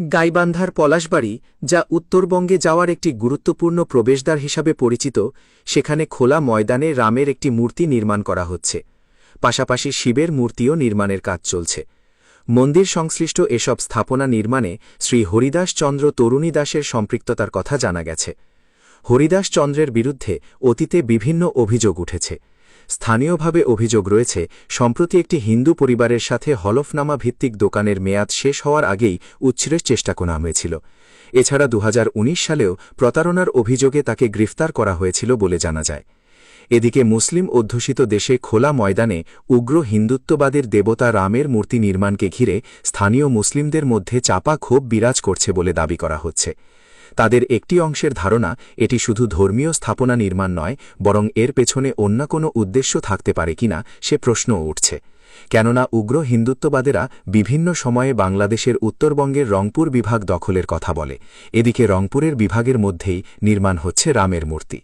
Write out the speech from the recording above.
গাইবান্ধার পলাশবাড়ি, যা উত্তরবঙ্গে যাওয়ার একটি গুরুত্বপূর্ণ প্রবেশদ্বার হিসাবে পরিচিত, সেখানে খোলা ময়দানে রামের একটি মূর্তি নির্মাণ করা হচ্ছে। পাশাপাশি শিবের মূর্তিও নির্মাণের কাজ চলছে। মন্দির সংশ্লিষ্ট এসব স্থাপনা নির্মাণে শ্রী হরিদাস চন্দ্র তরুণী দাসের সম্পৃক্ততার কথা জানা গেছে। হরিদাস চন্দ্রের বিরুদ্ধে অতীতে বিভিন্ন অভিযোগ উঠেছে। স্থানীয়ভাবে অভিযোগ রয়েছে, সম্প্রতি একটি হিন্দু পরিবারের সাথে হলফনামা ভিত্তিক দোকানের মেয়াদ শেষ হওয়ার আগেই উচ্ছেদের চেষ্টা করা হয়েছিল। এছাড়া 2019 সালেও প্রতারণার অভিযোগে তাকে গ্রেফতার করা হয়েছিল বলে জানা যায়। এদিকে মুসলিম অধ্যুষিত দেশে খোলা ময়দানে উগ্র হিন্দুত্ববাদের দেবতা রামের মূর্তি নির্মাণকে ঘিরে স্থানীয় মুসলিমদের মধ্যে চাপা ক্ষোভ বিরাজ করছে বলে দাবি করা হচ্ছে। তাদের একটি অংশের ধারণা, এটি শুধু ধর্মীয় স্থাপনা নির্মাণ নয়, বরং এর পেছনে অন্য কোনো উদ্দেশ্য থাকতে পারে কিনা সে প্রশ্নও উঠছে। কেননা উগ্র হিন্দুত্ববাদেরা বিভিন্ন সময়ে বাংলাদেশের উত্তরবঙ্গের রংপুর বিভাগ দখলের কথা বলে। এদিকে রংপুরের বিভাগের মধ্যেই নির্মাণ হচ্ছে রামের মূর্তি।